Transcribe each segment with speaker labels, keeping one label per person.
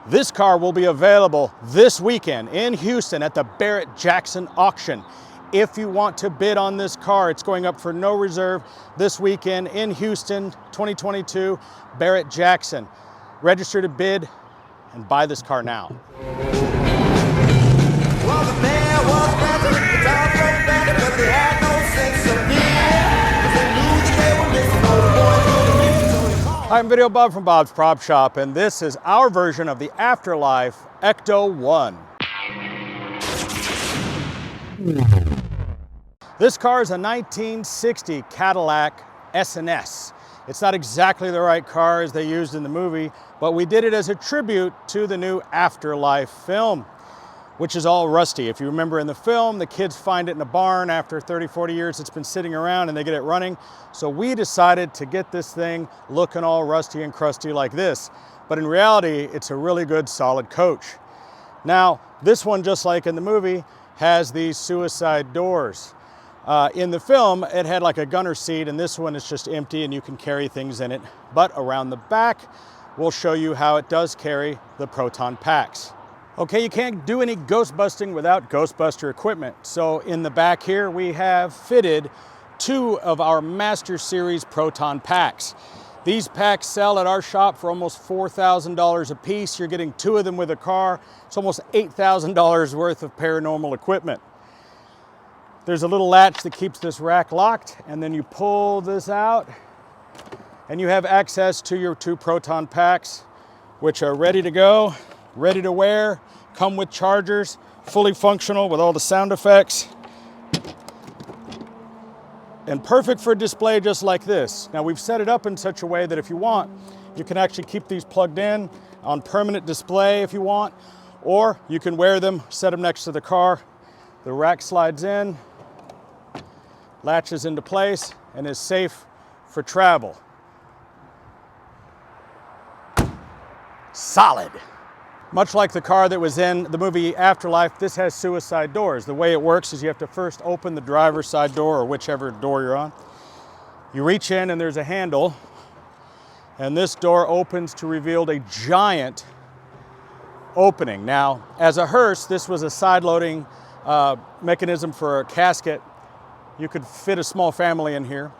Speaker 1: This car will be available this weekend in Houston at the Barrett-Jackson auction. If you want to bid on this car, it's going up for no reserve this weekend in Houston, 2022, Barrett-Jackson. Register to bid and buy this car now. I'm Videobob from Bob's Prop Shop, and this is our version of the Afterlife Ecto 1. This car is a 1960 Cadillac S&S. It's not exactly the right car as they used in the movie, but we did it as a tribute to the new Afterlife film, which is all rusty. If you remember in the film, the kids find it in a barn after 30, 40 years it's been sitting around and they get it running. So we decided to get this thing looking all rusty and crusty like this. But in reality, it's a really good, solid coach. Now, this one, just like in the movie, has these suicide doors. In the film, it had like a gunner seat, and this one is just empty and you can carry things in it. But around the back, we'll show you how it does carry the Proton packs. Okay, you can't do any ghost busting without Ghostbuster equipment. So in the back here, we have fitted 2 of our Master Series Proton packs. These packs sell at our shop for almost $4,000 a piece. You're getting 2 of them with a car. It's almost $8,000 worth of paranormal equipment. There's a little latch that keeps this rack locked, and then you pull this out, and you have access to your 2 Proton packs, which are ready to go, ready to wear, come with chargers, fully functional with all the sound effects, and perfect for display just like this. Now we've set it up in such a way that if you want, you can actually keep these plugged in on permanent display if you want, or you can wear them, set them next to the car. The rack slides in, latches into place, and is safe for travel. Solid. Much like the car that was in the movie Afterlife, this has suicide doors. The way it works is you have to first open the driver's side door, or whichever door you're on. You reach in and there's a handle, and this door opens to reveal a giant opening. Now, as a hearse, this was a side-loading mechanism for a casket. You could fit a small family in here.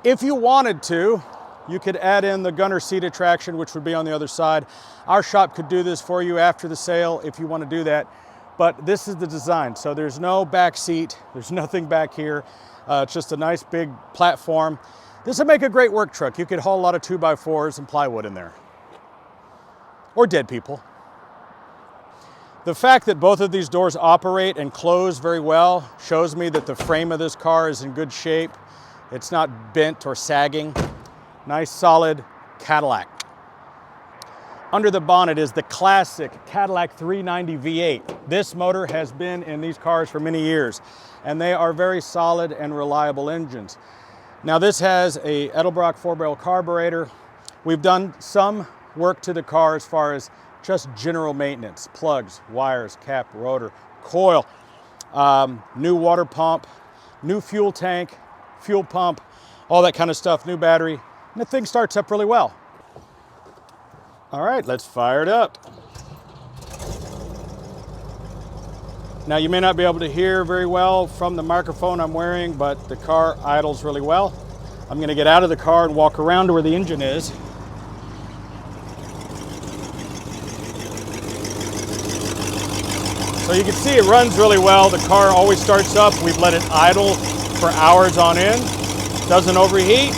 Speaker 1: If you wanted to, you could add in the gunner seat attraction, which would be on the other side. Our shop could do this for you after the sale if you want to do that. But this is the design. So there's no back seat. There's nothing back here. It's just a nice big platform. This would make a great work truck. You could haul a lot of 2x4s and plywood in there. Or dead people. The fact that both of these doors operate and close very well shows me that the frame of this car is in good shape. It's not bent or sagging. Nice solid Cadillac. Under the bonnet is the classic Cadillac 390 V8. This motor has been in these cars for many years, and they are very solid and reliable engines. Now this has a Edelbrock 4-barrel carburetor. We've done some work to the car as far as just general maintenance, plugs, wires, cap, rotor, coil, new water pump, new fuel tank, fuel pump, all that kind of stuff, new battery. And the thing starts up really well. All right, let's fire it up. Now you may not be able to hear very well from the microphone I'm wearing, but the car idles really well. I'm gonna get out of the car and walk around to where the engine is. So you can see it runs really well. The car always starts up. We've let it idle for hours on end. Doesn't overheat.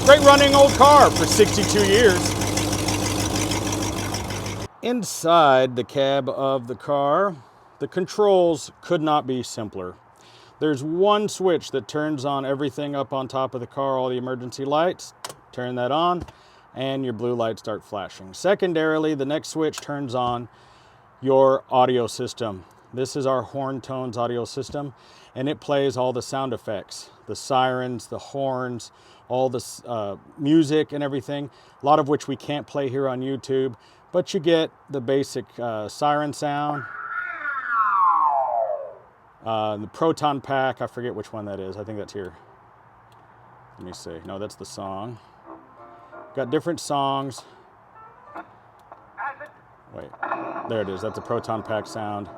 Speaker 1: Great running old car for 62 years. Inside the cab of the car, the controls could not be simpler. There's one switch that turns on everything up on top of the car, all the emergency lights. Turn that on, and your blue lights start flashing. Secondarily, the next switch turns on your audio system. This is our Horn Tones audio system, and it plays all the sound effects, the sirens, the horns, all the music and everything, a lot of which we can't play here on YouTube, but you get the basic siren sound. The Proton pack, I forget which one that is. I think that's here. Let me see. No, that's the song. Got different songs. Wait, there it is. That's a proton pack sound.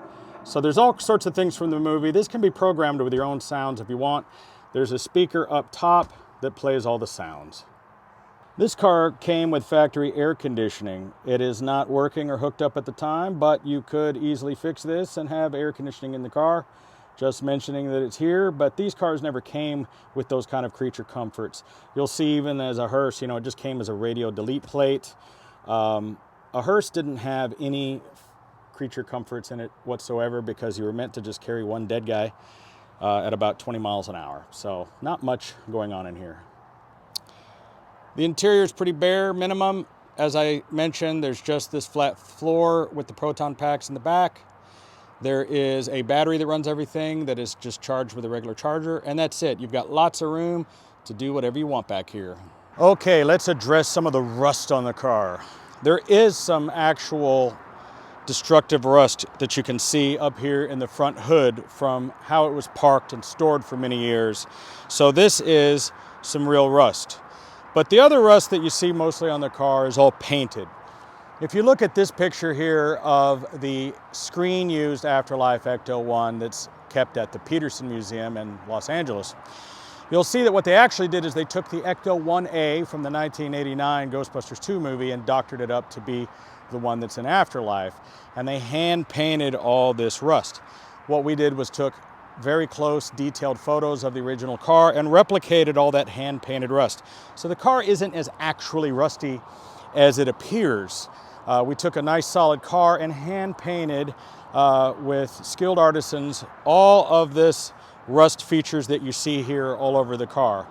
Speaker 1: So there's all sorts of things from the movie. This can be programmed with your own sounds if you want. There's a speaker up top that plays all the sounds. This car came with factory air conditioning. It is not working or hooked up at the time, but you could easily fix this and have air conditioning in the car. Just mentioning that it's here, but these cars never came with those kind of creature comforts. You'll see even as a hearse, you know, it just came as a radio delete plate. A hearse didn't have any creature comforts in it whatsoever because you were meant to just carry one dead guy at about 20 miles an hour. So not much going on in here. The interior is pretty bare minimum. As I mentioned, there's just this flat floor with the proton packs in the back. There is a battery that runs everything that is just charged with a regular charger, and that's it. You've got lots of room to do whatever you want back here. Okay, let's address some of the rust on the car. There is some actual destructive rust that you can see up here in the front hood from how it was parked and stored for many years. So this is some real rust. But the other rust that you see mostly on the car is all painted. If you look at this picture here of the screen used Afterlife Ecto-1 that's kept at the Peterson Museum in Los Angeles, you'll see that what they actually did is they took the Ecto-1A from the 1989 Ghostbusters 2 movie and doctored it up to be the one that's in Afterlife. And they hand painted all this rust. What we did was took very close, detailed photos of the original car and replicated all that hand painted rust. So the car isn't as actually rusty as it appears. We took a nice solid car and hand painted with skilled artisans all of this rust features that you see here all over the car.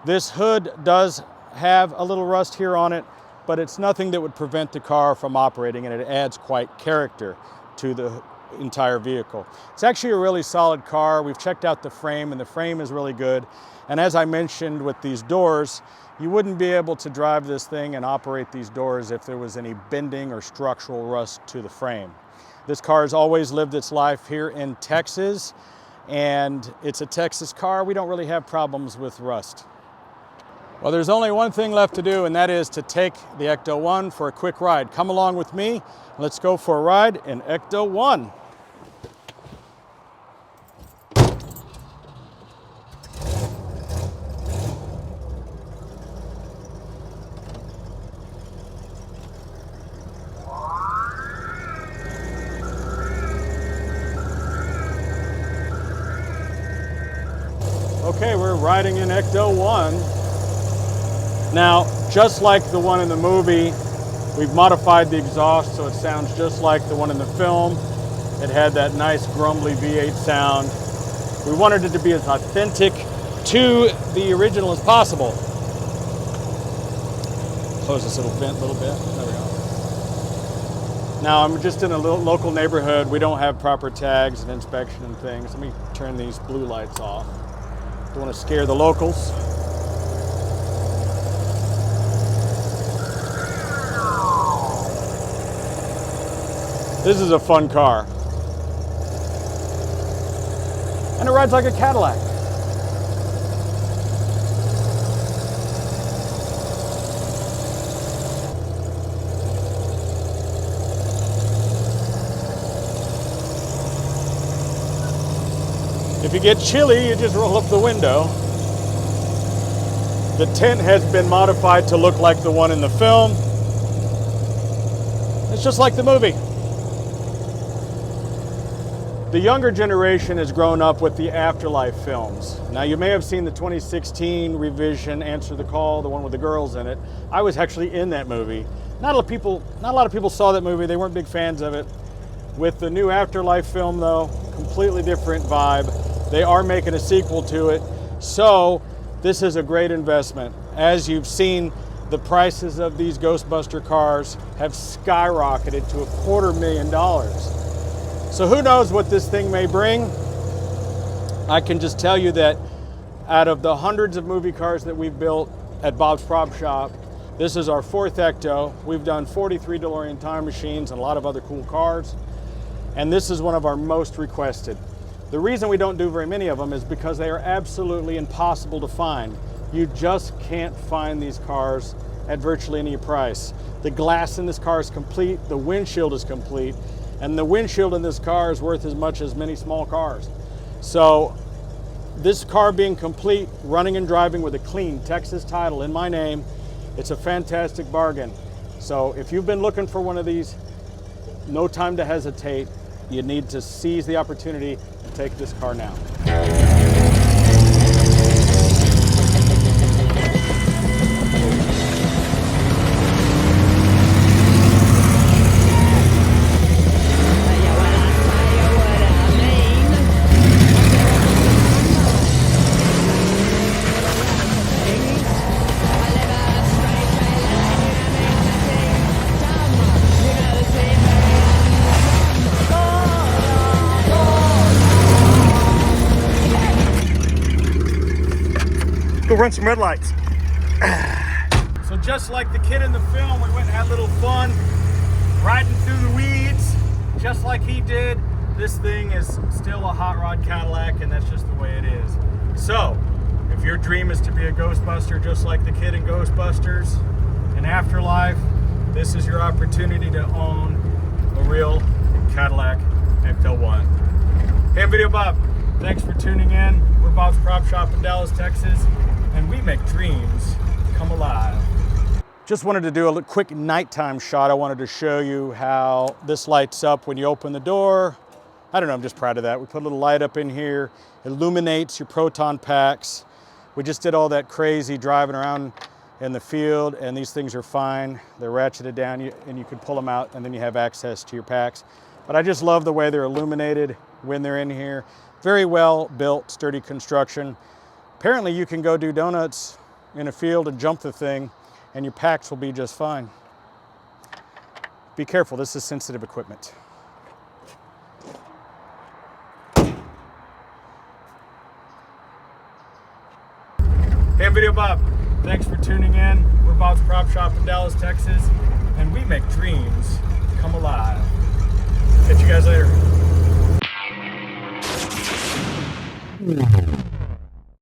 Speaker 1: This hood does have a little rust here on it, but it's nothing that would prevent the car from operating, and it adds quite character to the entire vehicle. It's actually a really solid car. We've checked out the frame, and the frame is really good. And as I mentioned with these doors, you wouldn't be able to drive this thing and operate these doors if there was any bending or structural rust to the frame. This car has always lived its life here in Texas, and it's a Texas car. We don't really have problems with rust. Well, there's only one thing left to do, and that is to take the Ecto-1 for a quick ride. Come along with me. Let's go for a ride in Ecto-1. Okay, we're riding in Ecto-1. Now, just like the one in the movie, we've modified the exhaust so it sounds just like the one in the film. It had that nice grumbly V8 sound. We wanted it to be as authentic to the original as possible. Close this little vent a little bit. There we go. Now, I'm just in a little local neighborhood. We don't have proper tags and inspection and things. Let me turn these blue lights off. Don't want to scare the locals. This is a fun car. And it rides like a Cadillac. If you get chilly, you just roll up the window. The tent has been modified to look like the one in the film. It's just like the movie. The younger generation has grown up with the Afterlife films. Now, you may have seen the 2016 revision, Answer the Call, the one with the girls in it. I was actually in that movie. Not a lot of people saw that movie. They weren't big fans of it. With the new Afterlife film, though, completely different vibe. They are making a sequel to it. So this is a great investment. As you've seen, the prices of these Ghostbuster cars have skyrocketed to $250,000. So who knows what this thing may bring? I can just tell you that out of the hundreds of movie cars that we've built at Bob's Prop Shop, this is our 4th Ecto. We've done 43 DeLorean time machines and a lot of other cool cars. And this is one of our most requested. The reason we don't do very many of them is because they are absolutely impossible to find. You just can't find these cars at virtually any price. The glass in this car is complete, the windshield is complete, and the windshield in this car is worth as much as many small cars. So this car being complete, running and driving with a clean Texas title in my name, it's a fantastic bargain. So if you've been looking for one of these, no time to hesitate. You need to seize the opportunity and take this car now.
Speaker 2: Go run some red lights.
Speaker 1: So just like the kid in the film, we went and had a little fun riding through the weeds, just like he did. This thing is still a hot rod Cadillac, and that's just the way it is. So if your dream is to be a Ghostbuster just like the kid in Ghostbusters in Afterlife, this is your opportunity to own a real Cadillac XL1. Hey, I'm Videobob. Thanks for tuning in. We're Bob's Prop Shop in Dallas, Texas, and we make dreams come alive. Just wanted to do a quick nighttime shot. I wanted to show you how this lights up when you open the door. I don't know, I'm just proud of that. We put a little light up in here, illuminates your Proton packs. We just did all that crazy driving around in the field, and these things are fine. They're ratcheted down, and you can pull them out, and then you have access to your packs. But I just love the way they're illuminated when they're in here. Very well built, sturdy construction. Apparently you can go do donuts in a field and jump the thing, and your packs will be just fine. Be careful, this is sensitive equipment. Hey, I'm Videobob. Thanks for tuning in. We're Bob's Prop Shop in Dallas, Texas, and we make dreams come alive. Catch you guys later.